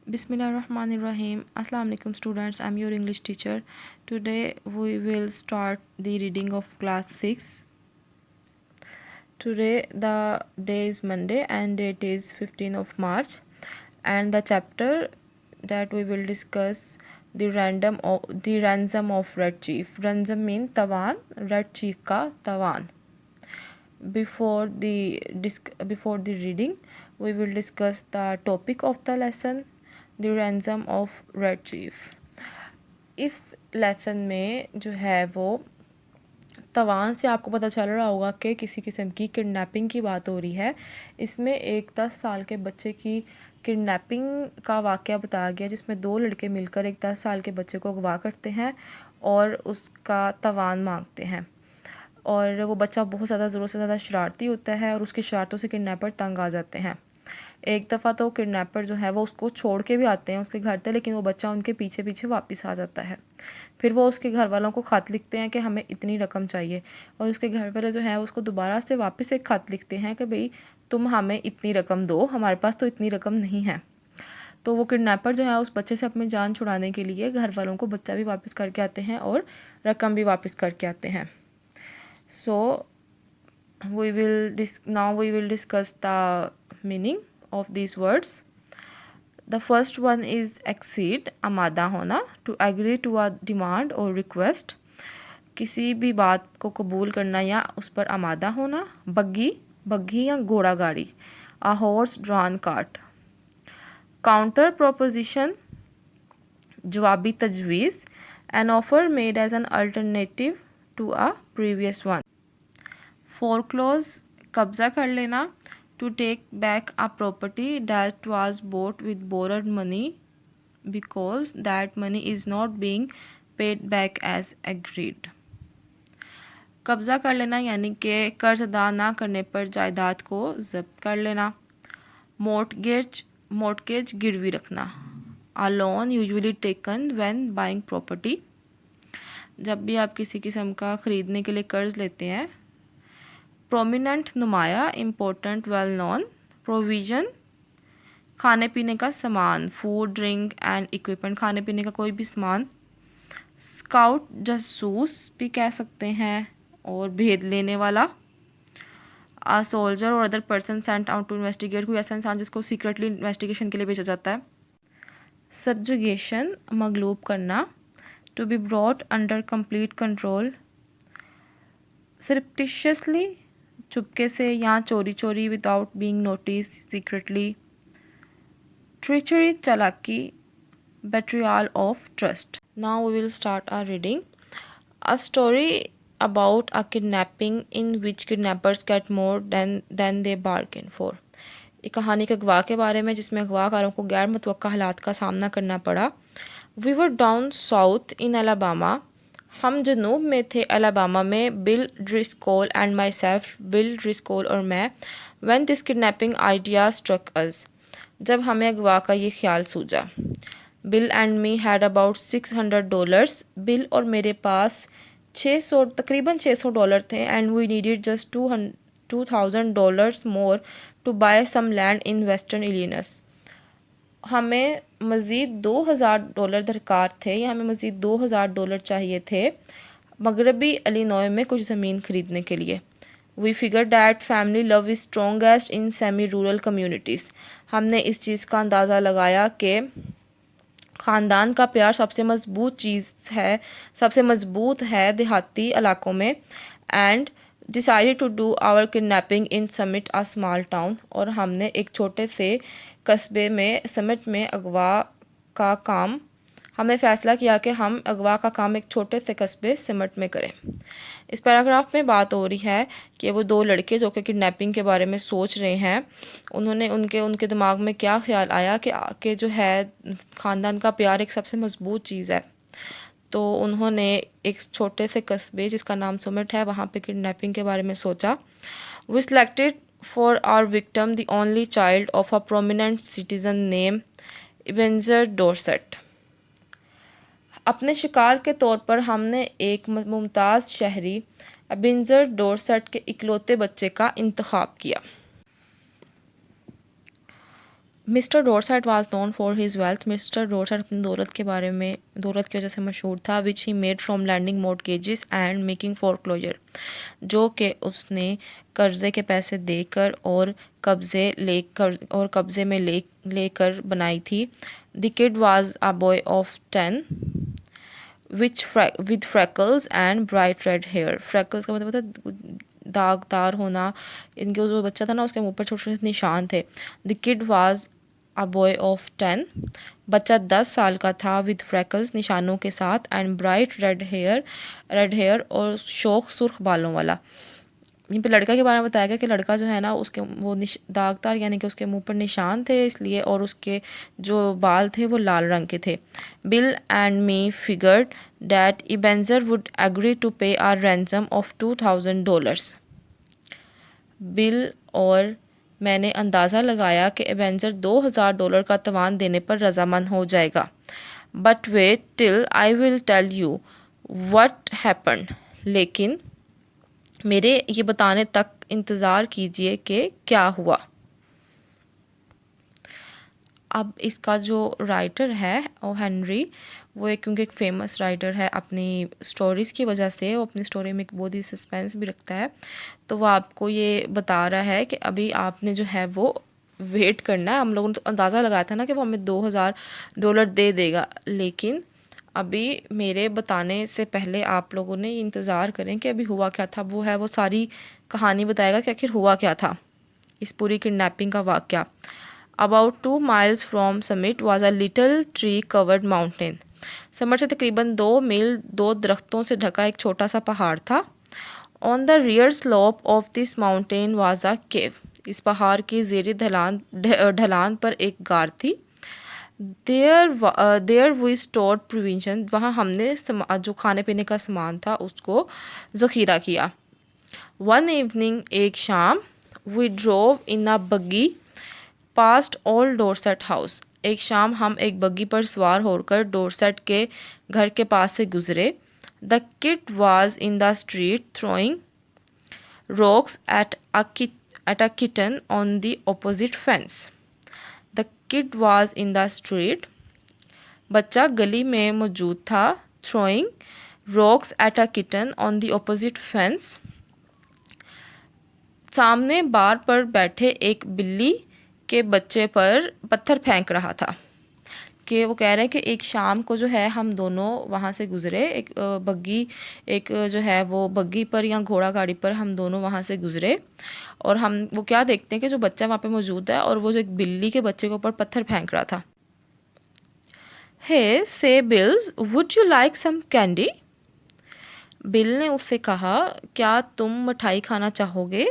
Bismillahirrahmanirrahim. Assalamu alaikum students. I'm your English teacher. Today we will start the reading of class 6. Today the day is Monday and date is 15th of March, and the chapter that we will discuss the ransom of Red Chief. Ransom means tawan, Red Chief ka tawan. Before the reading, we will discuss the topic of the lesson, the ransom of Red Chief. इस lesson में जो है वो तवान से आपको पता चल रहा होगा कि किसी किस्म की किडनैपिंग की बात हो रही है। इसमें एक 10 साल के बच्चे की किडनैपिंग का वाक़या बताया गया, जिसमें 2 लड़के मिलकर एक 10 साल के बच्चे को अगवा करते हैं और उसका तवान मांगते हैं। और वो बच्चा बहुत ज़्यादा ज़रूरत से ज़्यादा शरारती होता है और उसकी शरारतों से किडनैपर तंग आ जाते हैं। एक दफ़ा तो किडनैपर जो है वो उसको छोड़ के भी आते हैं उसके घर तक, लेकिन वो बच्चा उनके पीछे पीछे वापस आ जाता है। फिर वो उसके घर वालों को ख़त लिखते हैं कि हमें इतनी रकम चाहिए, और उसके घर वाले जो है उसको दोबारा से वापस एक ख़त लिखते हैं कि भाई तुम हमें इतनी रकम दो, हमारे पास तो इतनी रकम नहीं है। तो वो किडनैपर जो है उस बच्चे से अपनी जान छुड़ाने के लिए घर वालों को बच्चा भी वापस करके आते हैं और रकम भी वापस करके आते हैं। So we will discuss the meaning of these words. The first one is accede, आमादा होना, to agree to a demand or request, किसी भी बात को कबूल करना या उस पर आमादा होना। बग्गी या घोड़ा गाड़ी, a horse drawn cart. Counter proposition, जवाबी तजवीज़, an offer made as an alternative to a previous one. Foreclose, कब्ज़ा कर लेना, to take back a property that was bought with borrowed money because that money is not being paid back as agreed. कब्ज़ा कर लेना यानी कि कर्ज अदा ना करने पर जायदाद को ज़ब्त कर लेना। मोर्टगेज गिरवी रखना, a loan usually taken when buying property, जब भी आप किसी किस्म का ख़रीदने के लिए कर्ज लेते हैं। प्रोमिनेंट, नुमाया, इम्पोर्टेंट, वेल नोन। प्रोविज़न, खाने पीने का सामान, फूड, ड्रिंक एंड इक्विपमेंट, खाने पीने का कोई भी सामान। स्काउट, जासूस भी कह सकते हैं और भेद लेने वाला। A soldier or other person sent out to investigate, कोई ऐसा इंसान जिसको सीक्रेटली इन्वेस्टिगेशन के लिए भेजा जाता है। सब्जुगेशन, मगलूब करना, to be brought under complete control. Surreptitiously, चुपके से या चोरी चोरी, without being notice, secretly. Treachery, चालाकी, betrayal of trust. Now we will start our reading. A story about a kidnapping in which kidnappers get more than they bargain for. एक कहानी के अगवा के बारे में जिसमें अगवाकारों को गैर मुतवक्का हालात का सामना करना पड़ा। We were down south in Alabama. हम जनूब में थे अलाबामा में, Bill Driscoll and myself, Bill Driscoll और मैं, when this kidnapping idea struck us, जब हमें अगवा का ये ख्याल सूझा। Bill and me had about $600, Bill और मेरे पास तकरीबन $600 थे, and we needed just $2,000 more to buy some land in western Illinois. हमें मज़ीद $2,000 दरकार थे या हमें मज़ीद $2,000 चाहिए थे मगरबी इलिनॉय में कुछ ज़मीन ख़रीदने के लिए। We figure that family love is strongest in semi rural communities, हमने इस चीज़ का अंदाज़ा लगाया कि ख़ानदान का प्यार सबसे मज़बूत है देहाती इलाकों में। And decided to do our kidnapping in Summit a small town, और हमने एक छोटे से कस्बे में समिट में हमने फ़ैसला किया कि हम अगवा का काम एक छोटे से कस्बे समिट में करें। इस पैराग्राफ में बात हो रही है कि वो 2 लड़के जो कि किडनैपिंग के बारे में सोच रहे हैं, उन्होंने उनके दिमाग में क्या ख्याल आया कि जो है ख़ानदान का प्यार एक सबसे मज़बूत चीज़ है। तो उन्होंने एक छोटे से कस्बे जिसका नाम समिट है वहाँ पे किडनैपिंग के बारे में सोचा। We selected for our victim the only child of a prominent citizen name Ebenezer Dorset. अपने शिकार के तौर पर हमने एक मुमताज़ शहरी एबेंजर डॉर्सेट के इकलौते बच्चे का इंतखाब किया। Mister Dorset was known for his wealth. Mister Dorset अपनी दौलत की वजह से मशहूर था। Which he made from lending mortgages and making foreclosure, जो कि उसने कर्जे के पैसे देकर और कब्जे में लेकर बनाई थी। The kid was a boy of 10 with freckles and bright red hair. Freckles का मतलब होता है दागदार होना। इनके जो बच्चा था ना उसके मुंह पर छोटे छोटे निशान थे। The kid was a boy of 10, बच्चा 10 साल का था। विद फ्रैकल्स, निशानों के साथ, एंड ब्राइट रेड हेयर और शोक सुर्ख बालों वाला। यहीं पे लड़का के बारे में बताया गया कि लड़का जो है ना उसके वो दागदार यानी कि उसके मुंह पर निशान थे इसलिए, और उसके जो बाल थे वो लाल रंग के थे। Bill and me figured that Ebenezer would agree to pay our ransom of $2000। Bill और मैंने अंदाज़ा लगाया कि एवेंजर $2000 का तवान देने पर रजामंद हो जाएगा। But wait till I will tell you what happened, लेकिन मेरे ये बताने तक इंतज़ार कीजिए कि क्या हुआ। अब इसका जो राइटर है ओ हेनरी, वो क्योंकि एक फेमस राइटर है अपनी स्टोरीज़ की वजह से, वो अपनी स्टोरी में एक बहुत ही सस्पेंस भी रखता है। तो वो आपको ये बता रहा है कि अभी आपने जो है वो वेट करना है। हम लोगों ने तो अंदाज़ा लगाया था ना कि वो हमें $2000 दे देगा, लेकिन अभी मेरे बताने से पहले आप लोगों ने इंतज़ार करें कि अभी हुआ क्या था। वो सारी कहानी बताएगा कि आखिर हुआ क्या था, इस पूरी किडनैपिंग का वाक़या। About 2 miles from summit was a little tree covered mountain. Summer से तकरीबन 2 मील 2 दरख्तों से ढका एक छोटा सा पहाड़ था। On the rear slope of this mountain was a cave. इस पहाड़ की ज़ेरी ढलान पर एक गार थी। देयर वी स्टोर्ड प्रोविजन, वहाँ हमने जो खाने पीने का सामान था उसको ज़ख़ीरा किया। वन इवनिंग, एक शाम, we drove in a buggy past old Dorset house. एक शाम हम एक बग्गी पर सवार होकर डोरसेट के घर के पास से गुजरे। The kid was in the street throwing rocks at a kitten on the opposite fence. The kid was in the street. बच्चा गली में मौजूद था। throwing rocks at a kitten on the opposite fence. सामने बार पर बैठे एक बिल्ली के बच्चे पर पत्थर फेंक रहा था। कि वो कह रहे हैं कि एक शाम को जो है हम दोनों वहाँ से गुज़रे, एक जो है वो बग्गी पर या घोड़ा गाड़ी पर हम दोनों वहाँ से गुज़रे, और हम वो क्या देखते हैं कि जो बच्चा वहाँ पे मौजूद है और वो जो एक बिल्ली के बच्चे के ऊपर पत्थर फेंक रहा था। Hey says Bills, would you like some candy? Bill ने उससे कहा, क्या तुम मिठाई खाना चाहोगे?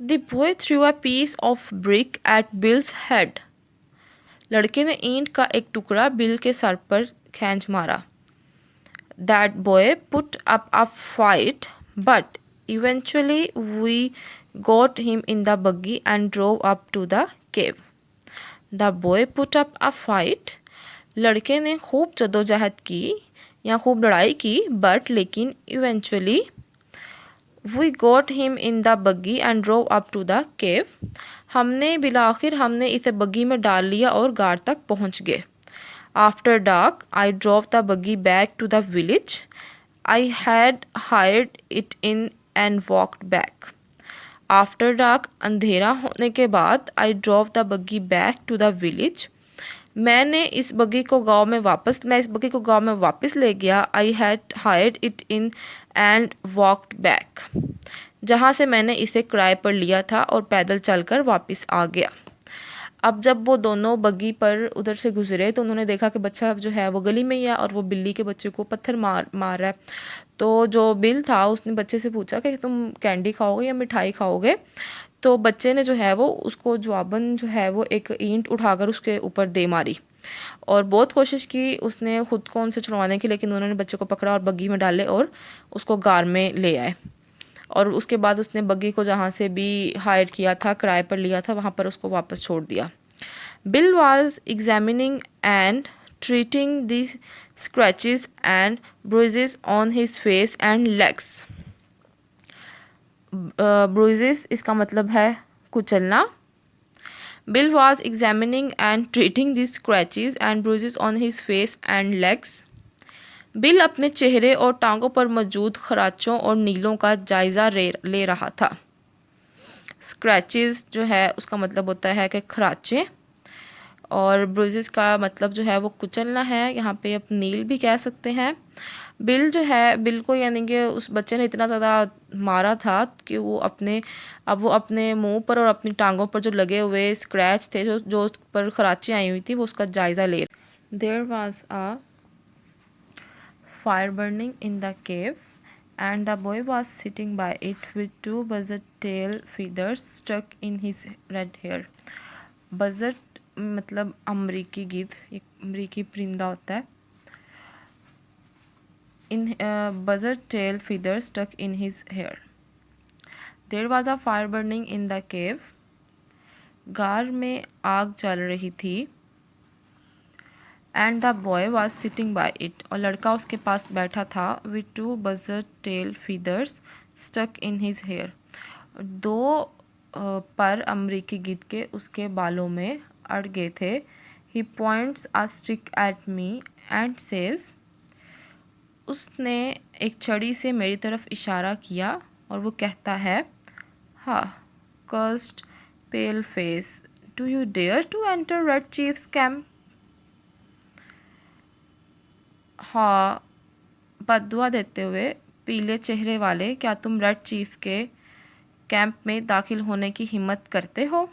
The boy threw a piece of brick at Bill's head. लड़के ने ईंट का एक टुकड़ा बिल के सर पर खींच मारा। That boy put up a fight but eventually we got him in the buggy and drove up to the cave. The boy put up a fight, लड़के ने खूब जद्दोजहद की या खूब लड़ाई की, बट लेकिन eventually we got him in the buggy and drove up to the cave, हमने इसे बग्गी में डाल लिया और गार तक पहुंच गए। After dark I drove the buggy back to the village I had hired it in and walked back. After dark, अंधेरा होने के बाद, I drove the buggy back to the village, मैं इस बग्गी को गांव में वापस ले गया। I had hired it in and walked back, जहाँ से मैंने इसे किराए पर लिया था और पैदल चलकर वापस आ गया। अब जब वो दोनों बग्गी पर उधर से गुजरे तो उन्होंने देखा कि बच्चा जो है वो गली में ही है और वो बिल्ली के बच्चे को पत्थर मार रहा है। तो जो बिल था उसने बच्चे से पूछा कि तुम कैंडी खाओगे या मिठाई खाओगे? तो बच्चे ने जो है वो उसको जवाबन जो है वो एक ईंट उठाकर उसके ऊपर दे मारी, और बहुत कोशिश की उसने खुद को उनसे छुड़वाने की, लेकिन उन्होंने बच्चे को पकड़ा और बग्गी में डाले और उसको गार में ले आए। और उसके बाद उसने बग्गी को जहाँ से भी हायर किया था, किराए पर लिया था, वहाँ पर उसको वापस छोड़ दिया। Bill was examining and treating the scratches and bruises on his face and legs. Bruises इसका मतलब है कुचलना। Bill was examining and treating these scratches and bruises on his face and legs. Bill अपने चेहरे और टांगों पर मौजूद खराचों और नीलों का जायज़ा ले रहा था। स्क्रैचेस जो है उसका मतलब होता है कि खराचे, और ब्रूजेस का मतलब जो है वो कुचलना है, यहाँ पे आप नील भी कह सकते हैं। बिल जो है, बिल को यानी कि उस बच्चे ने इतना ज़्यादा मारा था कि वो अपने मुंह पर और अपनी टांगों पर जो लगे हुए स्क्रैच थे, जो पर खराची आई हुई थी, वो उसका जायज़ा ले। There was a fire burning in the cave, and the boy was sitting by it with two buzzard tail feathers stuck in his red hair. Buzzard मतलब अमरीकी गिद्ध, एक अमरीकी परिंदा होता है। In buzzard tail feathers stuck in his hair. There was a fire burning in the cave. गार में आग जल रही थी। And the boy was sitting by it, और लड़का उसके पास बैठा था। With two buzzard tail feathers stuck in his hair, दो पर अमरीकी गिद्ध के उसके बालों में अड़ गए थे। He points a stick at me and says, उसने एक छड़ी से मेरी तरफ इशारा किया और वो कहता है, हाँ, cursed pale face, do you dare to enter Red Chief's camp? हाँ, बददुआ देते हुए पीले चेहरे वाले, क्या तुम रेड चीफ के कैंप में दाखिल होने की हिम्मत करते हो?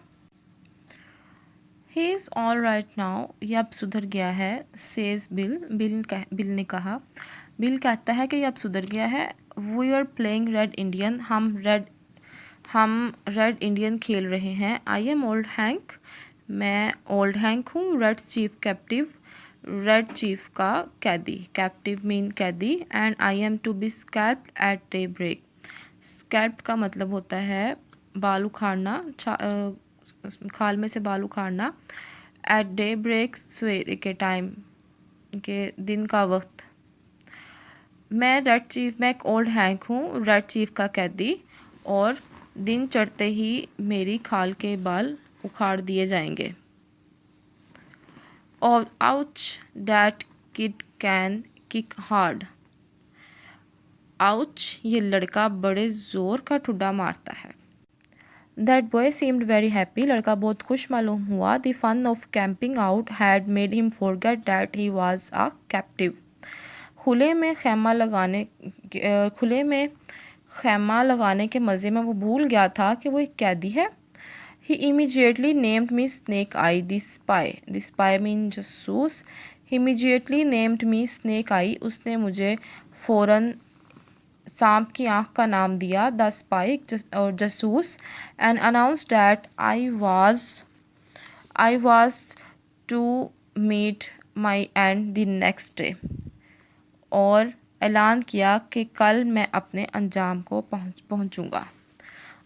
He is all right now, यह अब सुधर गया है। सेज बिल, बिल ने कहा। बिल कहता है कि यह अब सुधर गया है। We are playing Red Indian, हम रेड इंडियन खेल रहे हैं। आई एम ओल्ड हैंक, मैं ओल्ड हैंक हूँ। Red Chief captive, Red Chief का कैदी, कैप्टिव मीन कैदी। And I am to be scalped at daybreak, scalped का मतलब होता है बाल उखाड़ना, खाल में से बाल उखाड़ना। एट डे ब्रेक, सवेरे के टाइम के दिन का वक्त। मैं एक ओल्ड हैंक हूँ, रेड चीफ का कैदी, और दिन चढ़ते ही मेरी खाल के बाल उखाड़ दिए जाएंगे। और ouch, that kid can kick hard. Ouch, ये लड़का बड़े ज़ोर का ठुड्डा मारता है। That boy seemed very happy, लड़का बहुत खुश मालूम हुआ। The fun of camping out had made him forget that he was a captive. खुले में खैमा लगाने के मज़े में वो भूल गया था कि वो एक कैदी है। He immediately named me Snake Eye, the spy. The spy means जासूस। He immediately named me Snake Eye. उसने मुझे फ़ौरन सांप की आँख का नाम दिया, द स्पाई और जासूस। And announced that I was to meet my end the next day. और ऐलान किया कि कल मैं अपने अंजाम को पहुँचूँगा।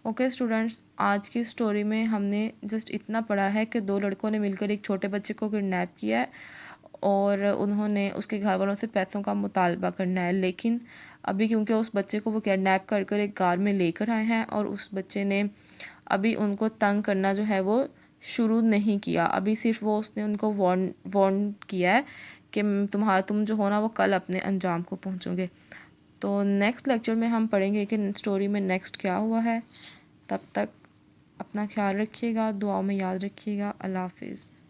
ओके स्टूडेंट्स, आज की स्टोरी में हमने जस्ट इतना पढ़ा है कि दो लड़कों ने मिलकर एक छोटे बच्चे को किडनैप किया है और उन्होंने उसके घर वालों से पैसों का मुतालबा करना है। लेकिन अभी क्योंकि उस बच्चे को वो किडनैप कर कर एक कार में लेकर आए हैं और उस बच्चे ने अभी उनको तंग करना जो है वो शुरू नहीं किया। अभी सिर्फ उसने उनको वार्न किया है कि तुम जो हो ना वो कल अपने अंजाम को पहुँचोगे। तो नेक्स्ट लेक्चर में हम पढ़ेंगे कि स्टोरी में नेक्स्ट क्या हुआ है। तब तक अपना ख्याल रखिएगा, दुआओं में याद रखिएगा। अल्लाह हाफिज़।